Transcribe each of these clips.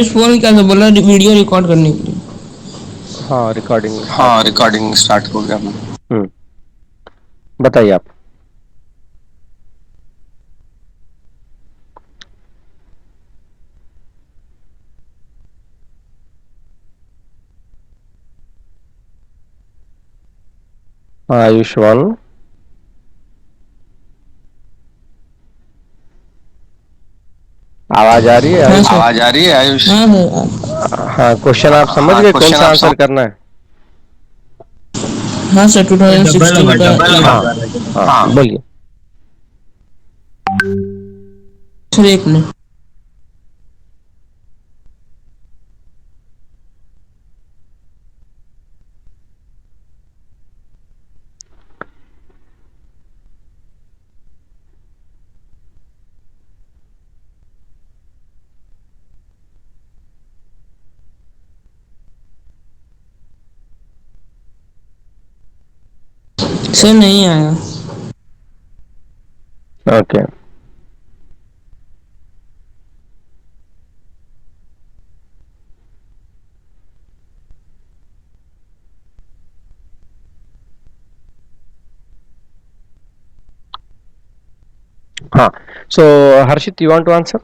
इस फोन क्या बोला वीडियो रिकॉर्ड करने के लिए। हाँ रिकॉर्डिंग स्टार्ट हाँ हो गया। रिकॉर्डिंग स्टार्ट हो गया। बताइए आप। हाँ आयुष्मान, आवाज आ रही है हाँ आयुष? सर आवाज आ रही है आयुष। हाँ हाँ क्वेश्चन आप समझ हाँ गए कौन क्वेश्चन सा आप आंसर करना है? हाँ सर 2016 का हाँ हाँ हाँ बोलिए। सर एक मिनट। सर नहीं आया। ओके हाँ, so Harshit, you want to answer?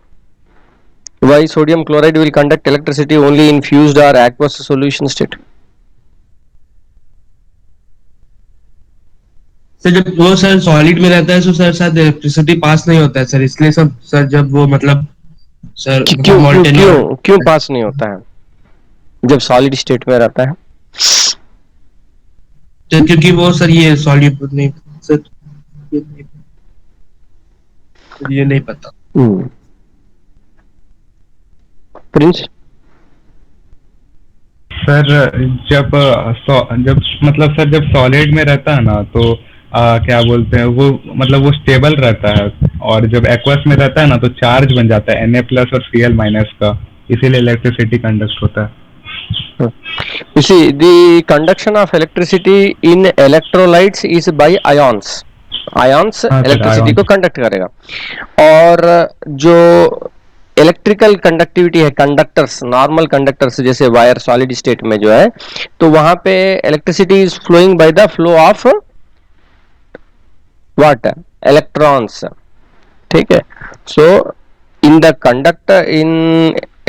Why sodium chloride will conduct electricity only in fused or aqueous solution state? Sir जब वो सर सॉलिड में रहता है तो सर शायद इलेक्ट्रिसिटी पास नहीं होता है सर, इसलिए सब सर जब वो मतलब सर क्यों क्यों मोल्टेन क्यों और क्यों पास नहीं होता है जब सॉलिड स्टेट में रहता है? तो क्योंकि वो सर ये सॉलिड नहीं सर, ये नहीं पता। प्रिंस? सर जब जब मतलब सर जब सॉलिड में रहता है ना तो क्या बोलते हैं वो मतलब वो स्टेबल रहता है, और जब एक्वस में रहता है ना तो चार्ज बन जाता है Na+ और Cl- का, इसीलिए इलेक्ट्रिसिटी कंडक्ट होता है। You see, the conduction of electricity in electrolytes is by ions. ions हाँ सर इलेक्ट्रिसिटी आयन। को कंडक्ट करेगा। और जो इलेक्ट्रिकल कंडक्टिविटी है, कंडक्टर्स, नॉर्मल कंडक्टर्स जैसे वायर सॉलिड स्टेट में जो है, तो वहां पे electricity is flowing by the flow of what, electrons. ठीक है। So in the conductor in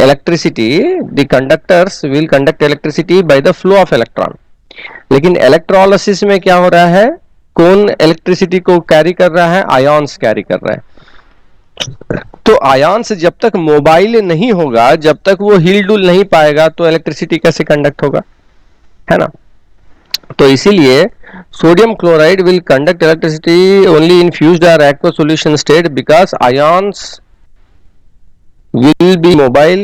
electricity, the conductors will conduct electricity by the flow of electron। लेकिन इलेक्ट्रोलिसिस में क्या हो रहा है, कौन इलेक्ट्रिसिटी को कैरी कर रहा है? आयॉन्स कैरी कर रहा है। तो आयॉन्स जब तक मोबाइल नहीं होगा, जब तक वो हिल डुल नहीं पाएगा, तो इलेक्ट्रिसिटी कैसे कंडक्ट होगा, है ना? तो इसीलिए sodium chloride will conduct electricity only in fused और aqueous solution state because ions will be mobile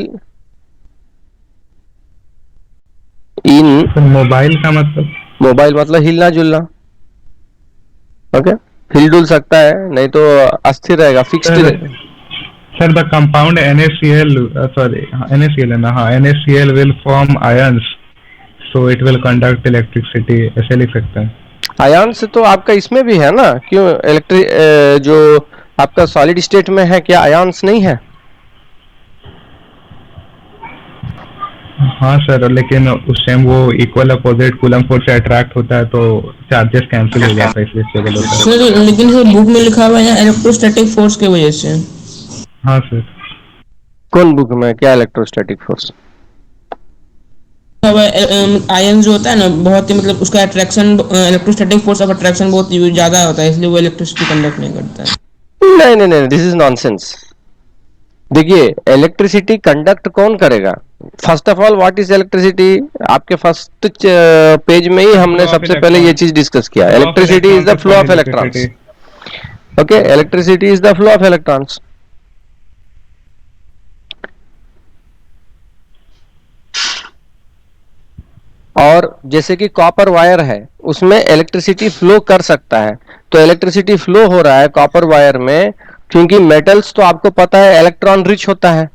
in mobile का मतलब? मोबाइल मतलब हिलना जुलना। ओके, हिल डुल सकता है, नहीं तो अस्थिर रहेगा, फिक्स्ड सर रहेगा। Sir the compound NaCl, sorry NaCl है ना, हाँ NaCl will form ions, so it will conduct electricity, ऐसे लिख सकते हैं। आयन्स तो आपका इसमें भी है ना, क्यों इलेक्ट्रिक जो आपका सॉलिड स्टेट में है, क्या आयन्स नहीं है? हाँ सर, लेकिन उस टाइम वो इक्वल अपोजिट कूलम फोर्स से अट्रैक्ट होता है तो चार्जेस कैंसिल हो जाता है, इसलिए स्टेबल होता है। सर लेकिन सर बुक में लिखा हुआ है इलेक्ट्रोस्टैटिक फोर्स की वजह से। हाँ सर। कौन बुक में क्या इलेक्ट्रोस्टैटिक फोर्स? आयन जो होता है ना बहुत ही मतलब उसका attraction, electrostatic force of attraction बहुत ज्यादा होता है, इसलिए वो इलेक्ट्रिसिटी कंडक्ट नहीं करता है। नहीं नहीं नहीं, दिस इज नॉनसेंस। देखिए, इलेक्ट्रिसिटी कंडक्ट कौन करेगा? First of all what is electricity? आपके फर्स्ट पेज में ही हमने सबसे पहले ये चीज डिस्कस किया। Electricity is the flow of electrons. Okay, electricity is the flow of electrons. और जैसे कि कॉपर वायर है, उसमें इलेक्ट्रिसिटी फ्लो कर सकता है, तो इलेक्ट्रिसिटी फ्लो हो रहा है कॉपर वायर में, क्योंकि मेटल्स तो आपको पता है इलेक्ट्रॉन रिच होता है,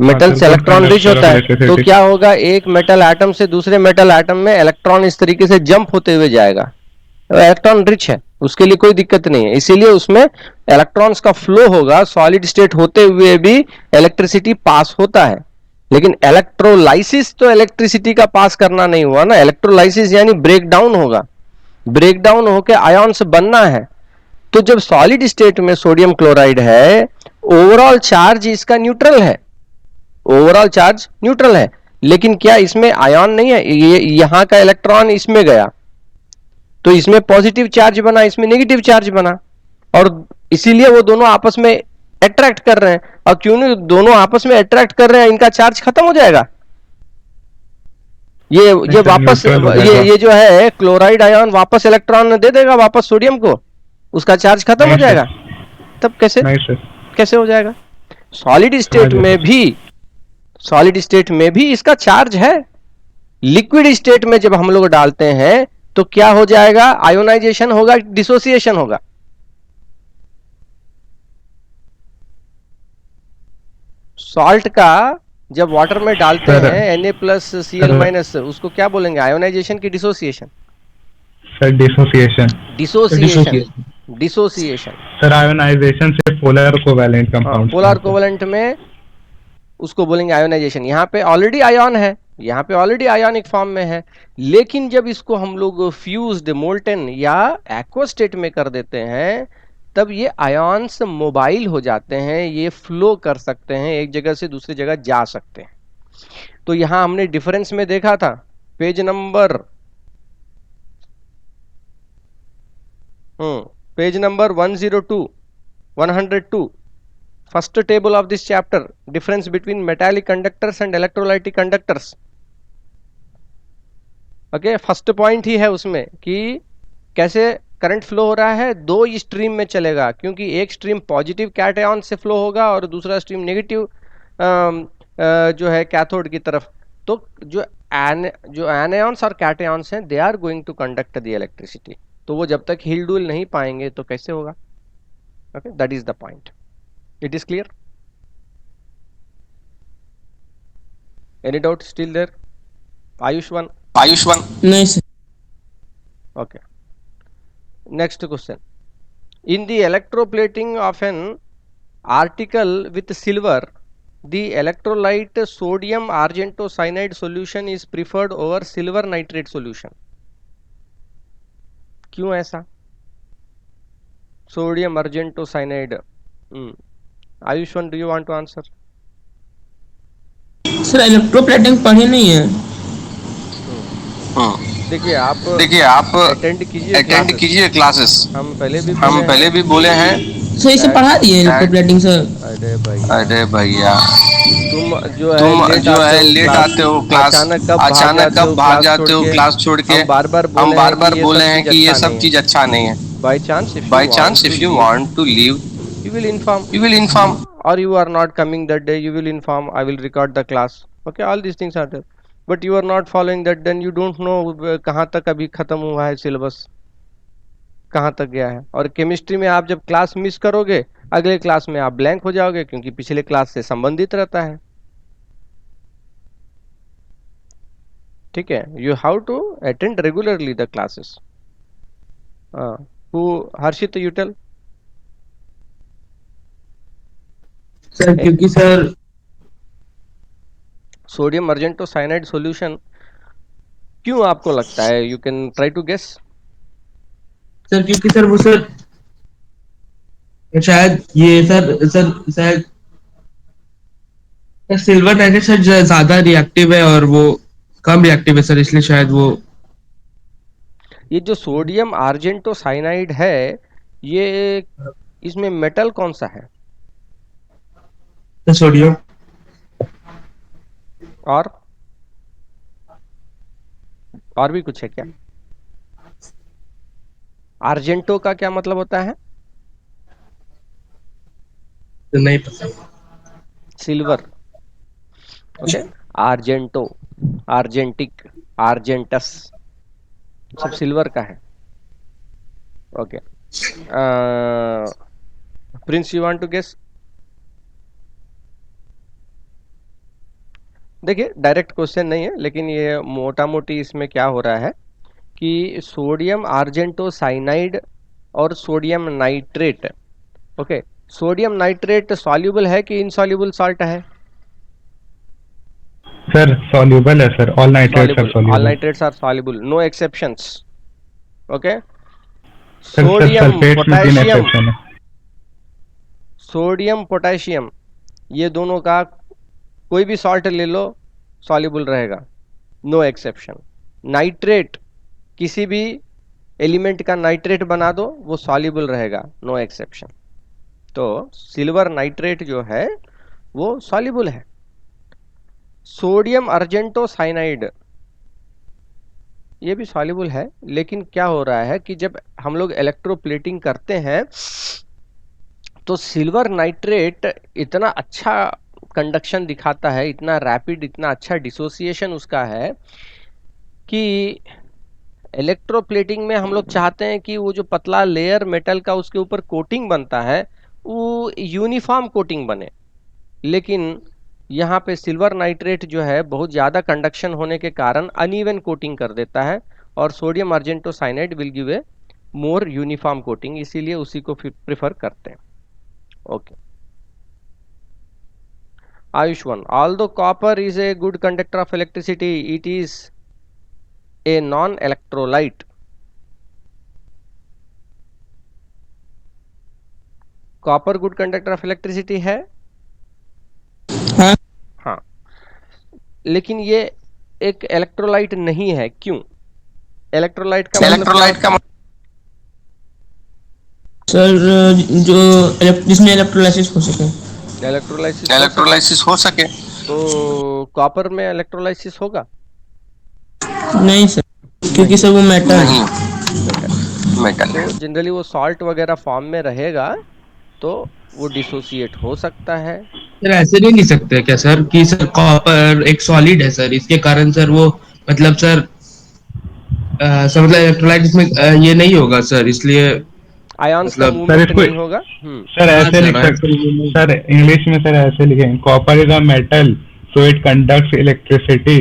मेटल्स इलेक्ट्रॉन रिच होता है, तो क्या होगा, एक मेटल एटम से दूसरे मेटल एटम में इलेक्ट्रॉन इस तरीके से जंप होते हुए जाएगा, इलेक्ट्रॉन रिच है, उसके लिए कोई दिक्कत नहीं है, इसीलिए उसमें इलेक्ट्रॉन्स का फ्लो होगा, सॉलिड स्टेट होते हुए भी इलेक्ट्रिसिटी पास होता है। लेकिन इलेक्ट्रोलाइसिस तो इलेक्ट्रिसिटी का पास करना नहीं हुआ ना, इलेक्ट्रोलाइसिस यानी ब्रेक डाउन होगा, ब्रेक डाउन होकर आयॉन्स बनना है। तो जब सॉलिड स्टेट में सोडियम क्लोराइड है, ओवरऑल चार्ज इसका न्यूट्रल है, ओवरऑल चार्ज न्यूट्रल है, लेकिन क्या इसमें आयन नहीं है, ये यहां का इलेक्ट्रॉन इसमें गया तो इसमें पॉजिटिव चार्ज बना, इसमें नेगेटिव चार्ज बना, और इसीलिए वो दोनों आपस में अट्रैक्ट कर रहे हैं। और क्यों नहीं दोनों आपस में अट्रैक्ट कर रहे हैं, इनका चार्ज खत्म हो जाएगा। ये वापस neutral हो जाएगा। ये जो है क्लोराइड आयन वापस इलेक्ट्रॉन दे देगा वापस सोडियम को, उसका चार्ज खत्म हो नहीं जाएगा। तब कैसे नहीं सर, कैसे हो जाएगा? सॉलिड स्टेट में भी, सॉलिड स्टेट में भी इसका चार्ज है। लिक्विड स्टेट में जब हम लोग डालते हैं तो क्या हो जाएगा? आयोनाइजेशन होगा, डिसोसिएशन होगा। सॉल्ट का जब वाटर में डालते सर, हैं Na+Cl-, उसको क्या बोलेंगे, आयोनाइजेशन की dissociation? Sir dissociation. Dissociation, dissociation. Sir ionization से polar covalent compound, polar covalent में उसको बोलेंगे आयोनाइजेशन। यहाँ पे ऑलरेडी आयन है, यहाँ पे ऑलरेडी आयोनिक फॉर्म में है, लेकिन जब इसको हम लोग फ्यूज्ड, मोल्टन या एक्वा स्टेट में कर देते हैं तब ये आयन्स मोबाइल हो जाते हैं, ये फ्लो कर सकते हैं, एक जगह से दूसरी जगह जा सकते हैं। तो यहां हमने डिफरेंस में देखा था, page number 102, 102, first table of this chapter, difference between metallic conductors and electrolytic conductors. Okay, first point ही है उसमें कि कैसे करंट फ्लो हो रहा है, दो स्ट्रीम में चलेगा, क्योंकि एक स्ट्रीम पॉजिटिव कैटायन से फ्लो होगा और दूसरा स्ट्रीम नेगेटिव जो है कैथोड की तरफ। तो जो एनायंस और कैटायंस हैं, they are going to conduct the electricity. तो वो जब तक हिल डुल नहीं पाएंगे तो कैसे होगा? Okay, that is the point. It is clear? Any doubt still there? Ayushman? नहीं sir. Okay. Next question. In the electroplating of an article with silver, the electrolyte sodium argentocyanide solution is preferred over silver nitrate solution. क्यों ऐसा? Sodium argentocyanide. Ayushman, do you want to answer? Sir electroplating पढ़े नहीं है। देखिए आप attend कीजिए classes. हम पहले भी बोले हैं सर इसे पढ़ा दिए इलेक्ट्रोप्लेटिंग सर। अरे भैया, तुम जो है लेट आते हो क्लास, अचानक कब भाग जाते हो क्लास छोड़ के। हम बार बार बोले हैं कि ये सब चीज अच्छा नहीं है। By chance if you want to leave, you will inform, or you are not coming that day, you will inform, I will record the class. Okay, all these things are there, but you are not following that, then you don't know कहाँ तक अभी खत्म हुआ है syllabus, कहाँ तक गया है। और केमिस्ट्री में आप जब क्लास मिस करोगे, अगले क्लास में आप ब्लैंक हो जाओगे, क्योंकि पिछले क्लास से संबंधित रहता है। ठीक है, you have to attend regularly the classes. Who, Harshit, you tell? Sir क्योंकि सर सोडियम अर्जेंटोसाइनाइड सॉल्यूशन क्यों आपको लगता है? You can try to guess. Sir क्योंकि सर वो सर शायद ये शायद सिल्वर नाइट्रेट सर ज्यादा रिएक्टिव है और वो कम रिएक्टिव है सर, इसलिए शायद वो। ये जो सोडियम अर्जेंटोसाइनाइड है, ये इसमें मेटल कौन सा है? सोडियम। और भी कुछ है क्या? आर्जेंटो का क्या मतलब होता है? नहीं पता। सिल्वर। ओके, आर्जेंटो, आर्जेंटिक, आर्जेंटस, सब सिल्वर का है। Okay, Prince, you want to guess? देखिए, डायरेक्ट क्वेश्चन नहीं है, लेकिन ये मोटा मोटी इसमें क्या हो रहा है कि सोडियम अर्जेंटोसाइनाइड और sodium nitrate, okay, sodium nitrate soluble है कि इनसॉल्युबल सॉल्ट है? सर सॉल्युबल है sir, all nitrates are Soluble. All soluble. nitrates are soluble. No exceptions. Okay. Sir Sodium, sulphates में 3 potassium, एक्सेप्शन है। सोडियम पोटेशियम, ये दोनों का कोई भी सॉल्ट ले लो सॉल्युबल रहेगा, नो एक्सेप्शन। नाइट्रेट, किसी भी एलिमेंट का नाइट्रेट बना दो वो सॉल्युबल रहेगा, नो एक्सेप्शन। तो सिल्वर नाइट्रेट जो है वो सॉल्युबल है। सोडियम अर्जेंटो साइनाइड, ये भी सॉल्युबल है, लेकिन क्या हो रहा है कि जब हम लोग इलेक्ट्रोप्लेटिंग करते हैं तो सिल्वर नाइट्रेट इतना अच्छा कंडक्शन दिखाता है, इतना रैपिड, इतना अच्छा डिसोसिएशन उसका है कि इलेक्ट्रोप्लेटिंग में हम लोग चाहते हैं कि वो जो पतला लेयर मेटल का उसके ऊपर कोटिंग बनता है वो यूनिफॉर्म कोटिंग बने। लेकिन यहाँ पे सिल्वर नाइट्रेट जो है बहुत ज़्यादा कंडक्शन होने के कारण अनइवन कोटिंग कर देता है, और sodium argento cyanide will give a more uniform coating, इसीलिए उसी को प्रिफर करते हैं। Okay Ayushman, although copper is a good conductor of electricity, it is a non-electrolyte. Copper good conductor of electricity है? हाँ हाँ, लेकिन ये एक इलेक्ट्रोलाइट नहीं है, क्यों? इलेक्ट्रोलाइट का मतलब सर, जो जिसमें इलेक्ट्रोलाइसिस हो सके। इलेक्ट्रोलाइसिस हो सके तो कॉपर में इलेक्ट्रोलाइसिस होगा? नहीं सर, क्योंकि सर वो मेटल है। मेटल तो जनरली वो सॉल्ट वगैरह फॉर्म में रहेगा तो वो डिसोसिएट हो सकता है। सर ऐसे नहीं लिख सकते क्या सर कि सर कॉपर एक सॉलिड है सर, इसके कारण सर वो मतलब सर सर मतलब इलेक्ट्रोलाइट इसमें ये नहीं होगा सर, इसलिए आयंस का मतलब सर मूवमेंट इसको नहीं होगा। सर हाँ ऐसे लिख सर सकते, सर इंग्लिश में सर ऐसे लिखेंगे, copper is a metal so it conducts electricity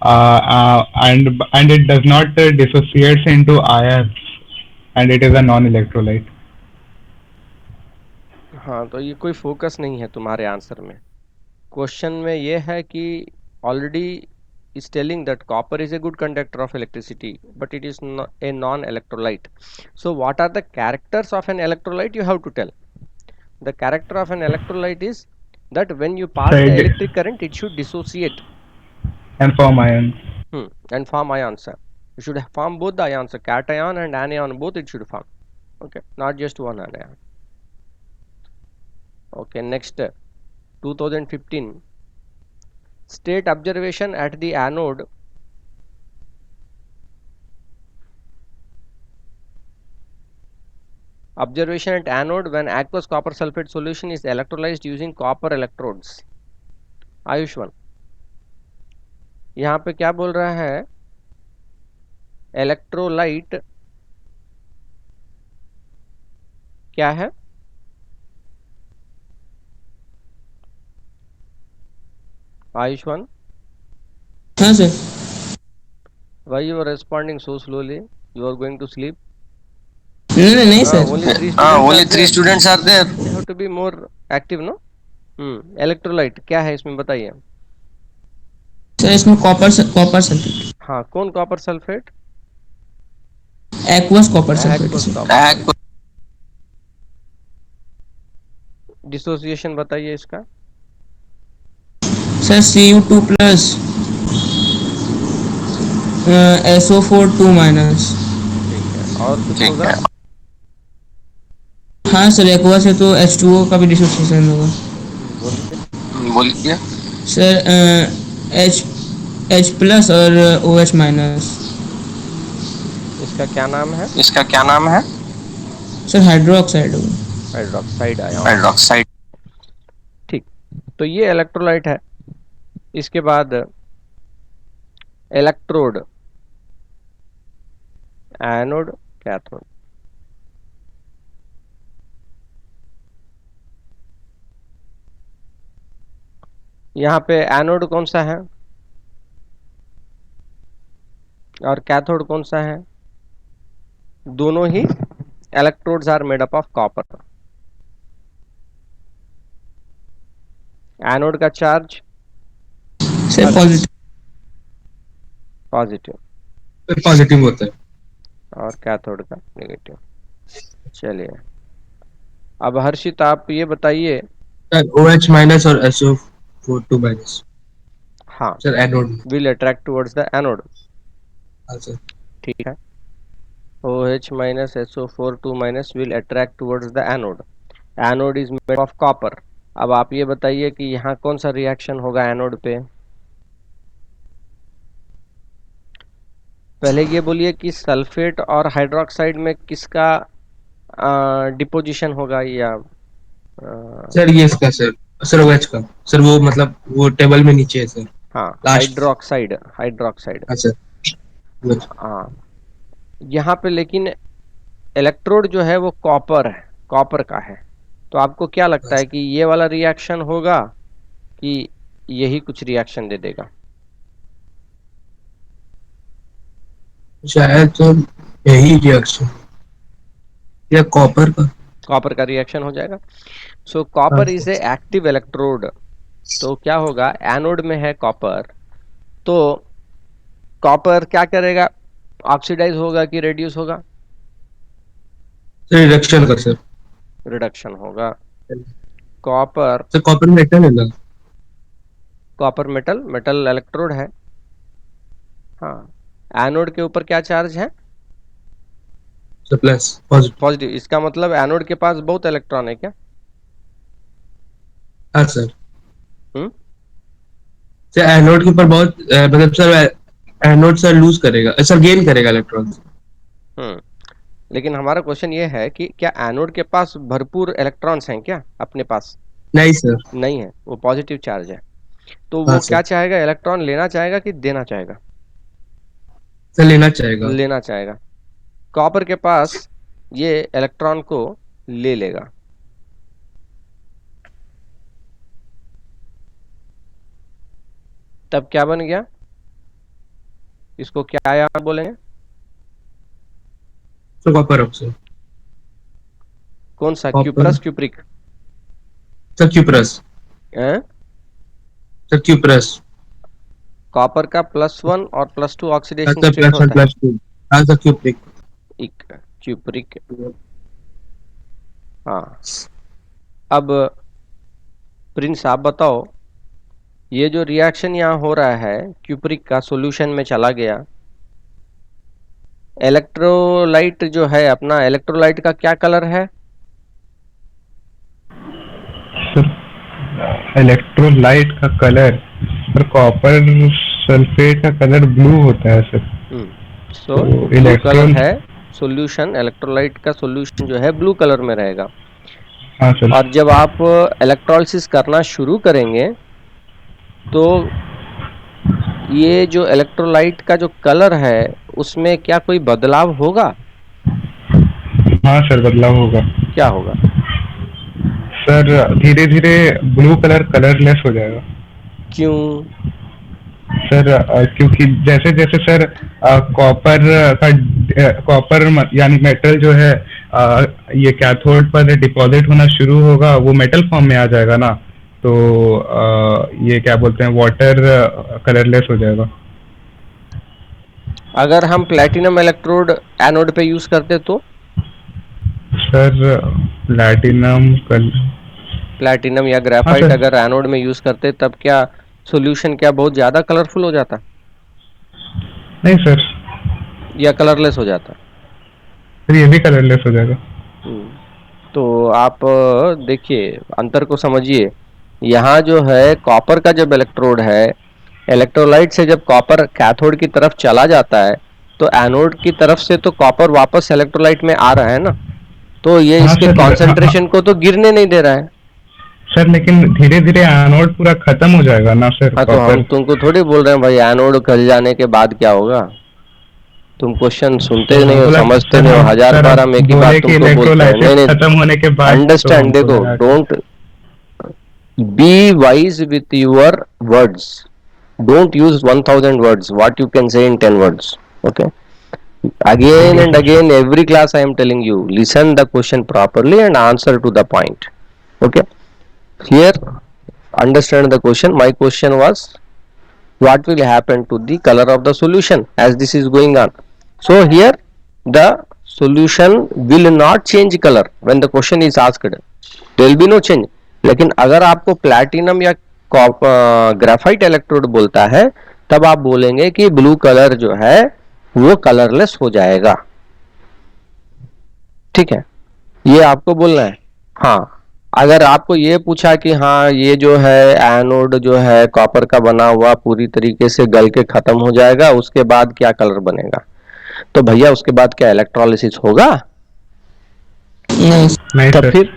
and it does not dissociates into ions and it is a non-electrolyte. हाँ, तो ये कोई फोकस नहीं है तुम्हारे आंसर में। क्वेश्चन में ये है कि already is telling that copper is a good conductor of electricity but it is a non-electrolyte. So what are the characters of an electrolyte? You have to tell. The character of an electrolyte is that when you pass the electric current it should dissociate And form ions. and form ions. You should form both the ions, a cation and anion, both it should form. Okay, not just one anion. Okay, next 2015 state observation at the anode when aqueous copper sulfate solution is electrolyzed using copper electrodes. Ayushman, यहाँ पे क्या बोल रहा है? Electrolyte क्या है? आयुष्मान, हाँ sir. why you are responding so slowly? You are going to sleep? नहीं sir. Only three students are there. You have to be more active, no? Electrolyte क्या है इसमें बताइए। सर इसमें कॉपर सल्फेट। हाँ, कौन copper sulphate? Aqueous copper sulphate. Dissociation बताइए इसका। Sir Cu2 plus SO4 2 minus. ठीक है, और कुछ होगा? हाँ सर, एक्वा से तो H2O का भी डिसोसिएशन होगा। बोलिए। सर H प्लस और OH माइनस। इसका क्या नाम है? सर हाइड्रोक्साइड होगा। Hydroxide ion. ठीक, तो ये इलेक्ट्रोलाइट है। इसके बाद इलेक्ट्रोड, एनोड, कैथोड। यहाँ पे एनोड कौन सा है और कैथोड कौन सा है? दोनों ही electrodes are made up of copper. Anode का चार्ज से पॉजिटिव। पॉजिटिव पॉजिटिव होता है और कैथोड का नेगेटिव। चलिए, अब हर्षित आप ये बताइए। सर। OH माइनस और SO4 2 माइनस हाँ, सर एनोड में। Will attract towards the anode. हाँ सर। ठीक है, OH minus SO4 2 minus will attract towards the anode. Anode is made of copper. अब आप ये बताइए कि यहाँ कौन सा रिएक्शन होगा एनोड पे। पहले ये बोलिए कि सल्फेट और हाइड्रोक्साइड में किसका डिपोजिशन होगा, या सर ये इसका सर OH का सर, वो मतलब वो टेबल में नीचे है सर, हाँ, लास्ट। हाइड्रोक्साइड। हाँ सर OH। हाँ, यहाँ पे लेकिन इलेक्ट्रोड जो है वो कॉपर का है। तो आपको क्या लगता है कि ये वाला रिएक्शन होगा कि यही कुछ रिएक्शन दे देगा? शायद तो यही रिएक्शन या कॉपर का रिएक्शन हो जाएगा। सो copper is a active electrode. तो क्या होगा, एनोड में है कॉपर, तो कॉपर क्या करेगा, ऑक्सीडाइज होगा कि रेड्यूस होगा? सर रिडक्शन का सर। रिडक्शन होगा। कॉपर सर कॉपर में मेटल है ना। कॉपर मेटल इलेक्ट्रोड है। हाँ, एनोड के ऊपर क्या चार्ज है? Sir plus positive. पॉजिटिव। इसका मतलब एनोड के पास बहुत इलेक्ट्रॉन है क्या? हाँ सर। हम्म सर एनोड के ऊपर बहुत मतलब सर एनोड सर लूज करेगा, सर गेन करेगा इलेक्ट्रॉन। हम्म लेकिन हमारा क्वेश्चन ये है कि क्या एनोड के पास भरपूर इलेक्ट्रॉन्स हैं क्या अपने पास? नहीं सर। नहीं है, वो पॉजिटिव चार्ज है। तो हाँ वो सर। क्या चाहेगा, इलेक्ट्रॉन लेना चाहेगा कि देना चाहेगा? सर लेना चाहेगा। लेना चाहेगा। कॉपर के पास ये इलेक्ट्रॉन को ले लेगा। तब क्या बन गया, इसको क्या आयाम बोलेंगे? Sir copper oxide. कौन सा, copper. Cuprous cupric? Sir cuprous. हैं? Sir cuprous. कॉपर का +1 और +2 ऑक्सीडेशन सर स्टेट +1 होता है। +2। हाँ सर क्यूप्रिक। एक क्यूप्रिक। हाँ, अब प्रिंस आप बताओ, ये जो रिएक्शन यहाँ हो रहा है क्यूप्रिक का सॉल्यूशन में चला गया, इलेक्ट्रोलाइट जो है अपना, इलेक्ट्रोलाइट का क्या कलर है? इलेक्ट्रोलाइट का कलर, पर कॉपर सल्फेट का कलर ब्लू होता है सर। सो तो ब्लू कलर इलेक्ट्रॉन, है सॉल्यूशन, इलेक्ट्रोलाइट का सॉल्यूशन जो है ब्लू कलर में रहेगा। हाँ सर। और जब आप इलेक्ट्रोलिसिस करना शुरू करेंगे तो ये जो इलेक्ट्रोलाइट का जो कलर है उसमें क्या कोई बदलाव होगा? हाँ सर, बदलाव होगा। क्या होगा? सर धीरे धीरे ब्लू कलर कलरलेस हो जाएगा। क्यों? सर क्योंकि जैसे जैसे सर कॉपर यानी मेटल जो है ये कैथोड पर डिपॉजिट होना शुरू होगा, वो मेटल फॉर्म में आ जाएगा ना, तो ये क्या बोलते हैं, वाटर कलरलेस हो जाएगा। अगर हम प्लैटिनम इलेक्ट्रोड एनोड पे यूज करते तो? सर प्लैटिनम या हाँ ग्रेफाइट सर। अगर एनोड में यूज करते तब क्या सॉल्यूशन क्या बहुत ज्यादा कलरफुल हो जाता नहीं सर, या कलरलेस हो जाता? फिर ये भी कलरलेस हो जाएगा। तो आप देखिए, अंतर को समझिए। यहाँ जो है कॉपर का जब इलेक्ट्रोड है, इलेक्ट्रोलाइट से जब कॉपर कैथोड की तरफ चला जाता है तो एनोड की तरफ से तो कॉपर वापस इलेक्ट्रोलाइट में आ रहा है ना, तो ये हाँ इसके सर, कॉन्सेंट्रेशन को तो गिरने नहीं दे रहा है। सर लेकिन धीरे धीरे एनोड पूरा खत्म हो जाएगा ना सर। हाँ, तो हम तुमको थोड़ी बोल रहे हैं भाई एनोड गल जाने के बाद क्या होगा। तुम क्वेश्चन सुनते नहीं हो, समझते नहीं हो, 1000 बार हम एक ही बात तुमको बोलते हैं। नहीं नहीं, खत्म होने के बाद अंडरस्टैंड, देखो, don't be wise with your words, don't use 1000 words, what you can say in 10 words. Okay, again and again every class I am telling you, listen the question properly and answer to the point. Okay, here understand the question. My question was what will happen to the color of the solution as this is going on. So here the solution will not change color when the question is asked, there will be no change. लेकिन अगर आपको platinum या graphite electrode बोलता है तब आप बोलेंगे कि ब्लू कलर जो है वो कलरलेस हो जाएगा, ठीक है, ये आपको बोलना है। हाँ, अगर आपको ये पूछा कि हाँ ये जो है एनोड जो है कॉपर का बना हुआ पूरी तरीके से गल के खत्म हो जाएगा, उसके बाद क्या कलर बनेगा, तो भैया उसके बाद क्या इलेक्ट्रोलिसिस होगा? नहीं तब सर। फिर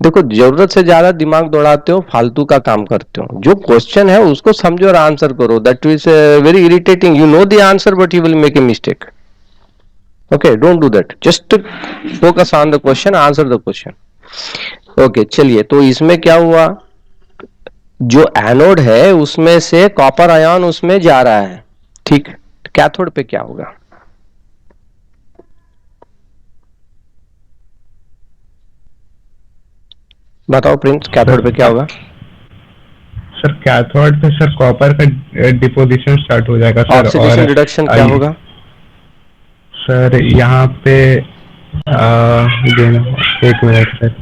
देखो, जरूरत से ज्यादा दिमाग दौड़ाते हो, फालतू का काम करते हो। जो क्वेश्चन है उसको समझो और आंसर करो। That is very irritating, you know the answer but you will make a mistake. Okay, don't do that, just focus on the question, answer the question. Okay, चलिए, तो इसमें क्या हुआ, जो एनोड है उसमें से कॉपर आयन उसमें जा रहा है, ठीक, कैथोड पे क्या होगा? बताओ प्रिंस, कैथोड पे क्या होगा? सर कैथोड पे सर कॉपर का डिपोजिशन स्टार्ट हो जाएगा सर। ऑक्सीडेशन रिडक्शन क्या होगा? सर यहाँ पे एक minute sir,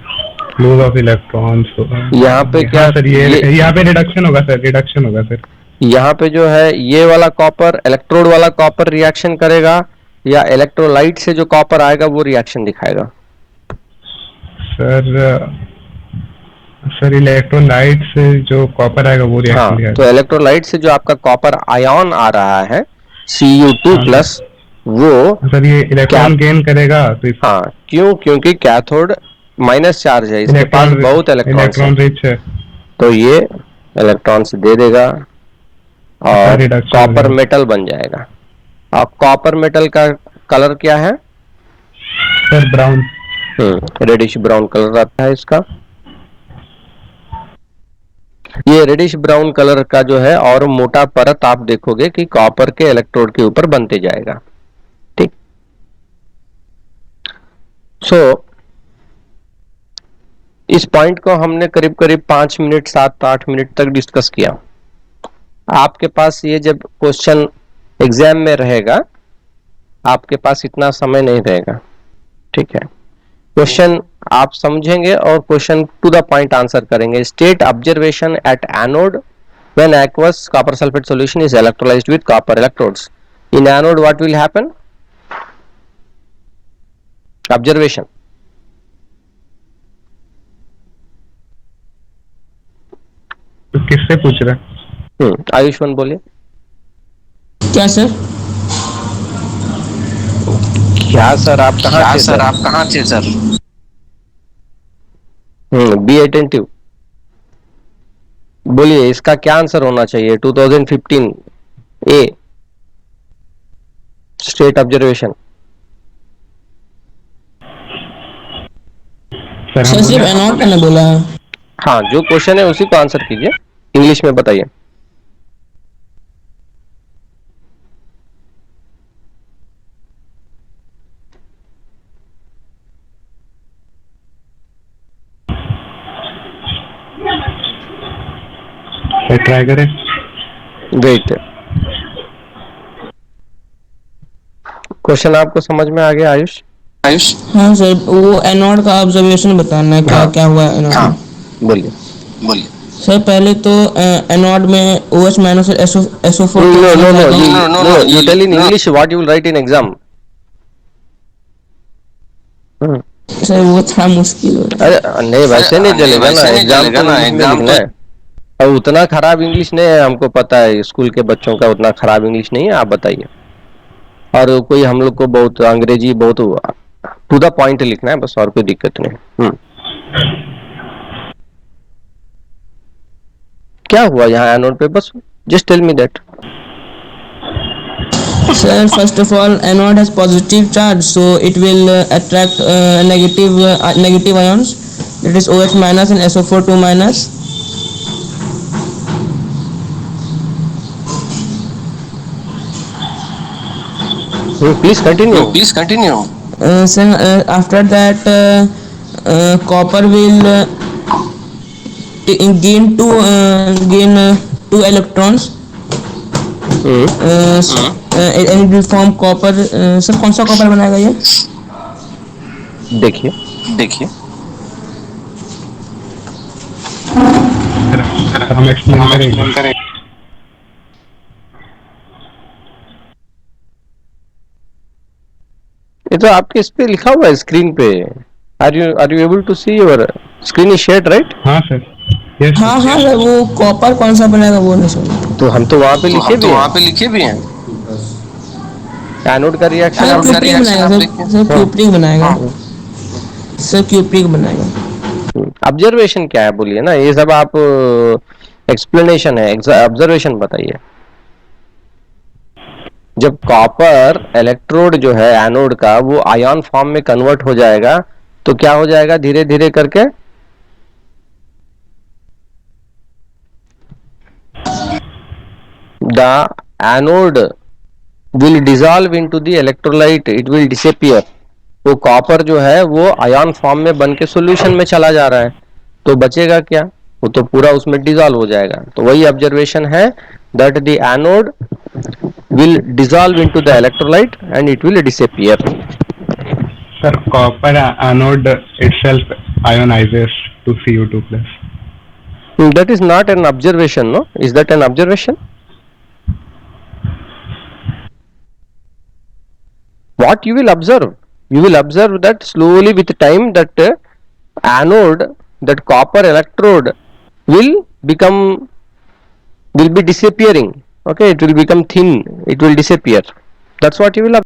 lose of electrons यहाँ पे क्या सर, ये यहाँ पे रिडक्शन होगा सर, रिडक्शन होगा सर। यहाँ पे जो है ये वाला कॉपर, इलेक्ट्रोड वाला कॉपर रिएक्शन करेगा या इलेक्ट्रोलाइट से जो कॉपर आएगा वो रिएक्शन दिखाएगा? सर इलेक्ट्रोलाइट से जो कॉपर आएगा वो रिएक्शन दिखाएगा। तो इलेक्ट्रोलाइट से जो आपका कॉपर आयन आ रहा है Cu2 प्लस, वो सर ये इलेक्ट्रॉन गेन करेगा तो हाँ, क्यों? क्योंकि कैथोड माइनस चार्ज है, इसके पास बहुत इलेक्ट्रॉन रिच है, तो ये इलेक्ट्रॉन्स दे देगा और कॉपर मेटल बन जाएगा। अब कॉपर मेटल का कलर क्या है sir? Brown. Reddish brown colour आता है इसका। ये रेडिश ब्राउन कलर का जो है और मोटा परत आप देखोगे कि कॉपर के इलेक्ट्रोड के ऊपर बनते जाएगा, ठीक। सो इस पॉइंट को हमने करीब करीब 5 मिनट 7-8 मिनट तक डिस्कस किया। आपके पास ये जब क्वेश्चन एग्जाम में रहेगा आपके पास इतना समय नहीं रहेगा, ठीक है। क्वेश्चन आप समझेंगे और question to the point answer करेंगे। State observation at anode when aqueous copper sulfate solution is electrolyzed with copper electrodes. In anode what will happen? Observation. तो किससे पूछ रहा है? आयुष्मान बोलिए। क्या सर? क्या सर आप कहाँ थे सर? बी अटेंटिव, बोलिए इसका क्या आंसर होना चाहिए? 2015 ए स्टेट ऑब्जर्वेशन। सर सिर्फ एनोड का ना बोला। हाँ, जो क्वेश्चन है उसी को आंसर कीजिए, इंग्लिश में बताइए। ट्राई करें। वेट, क्वेश्चन आपको समझ में आ गया आयुष? हाँ सर, वो एनोड का ऑब्जर्वेशन बताना है, क्या क्या हुआ एनोड में। बोलिए। सर पहले तो एनोड में OH माइनस और SO4। No, you tell in English what you will write in exam. Sir वो थोड़ा मुश्किल हो रहा है। अरे नहीं, वैसे नहीं चलेगा ना, एग्जाम तो लिखना है। और उतना खराब इंग्लिश नहीं है, हमको पता है स्कूल के बच्चों का उतना खराब इंग्लिश नहीं है। आप बताइए। और कोई हम लोग को बहुत अंग्रेजी बहुत टू द पॉइंट लिखना है बस, और कोई दिक्कत नहीं। क्या हुआ यहाँ एनोड पे? बस just tell me that. Sir, first of all, anode has positive charge, so it will attract negative ions. That is OH minus and SO4 2 minus. Please continue. Sir, after that, gain 2 electrons and it will form copper. Sir कौन सा copper बनाएगा ये? देखिए हम explain करेंगे। ये तो आपके इस पे लिखा हुआ है स्क्रीन पे। Are you able to see your screen is shared right? हाँ सर, यस हाँ हाँ सर, वो कॉपर कौन सा बनाएगा वो नहीं समझ। तो हम तो वहां पे लिखे भी हैं एनोड का रिएक्शन आप क्यूप्रिक बनाएगा सर, सर क्यूप्रिक बनाएगा, सर क्यूप्रिक बनाएगा। ऑब्जर्वेशन क्या है बोलिए ना, ये सब आप एक्सप्लेनेशन है, ऑब्जर्वेशन बताइए। जब कॉपर इलेक्ट्रोड जो है एनोड का वो आयन फॉर्म में कन्वर्ट हो जाएगा तो क्या हो जाएगा धीरे धीरे करके? The anode will dissolve into the electrolyte, it will disappear। तो कॉपर जो है वो आयन फॉर्म में बन के सोल्यूशन में चला जा रहा है, तो बचेगा क्या? वो तो पूरा उसमें डिसॉल्व हो जाएगा। तो वही ऑब्जर्वेशन है that the anode will dissolve into the electrolyte and it will disappear। Sir copper anode itself ionizes to Cu2+। That is not an observation, no? Is that an observation? What you will observe? You will observe that slowly with time that anode, that copper electrode will be disappearing. Okay, it will become thin. It will disappear. That's what you will observe.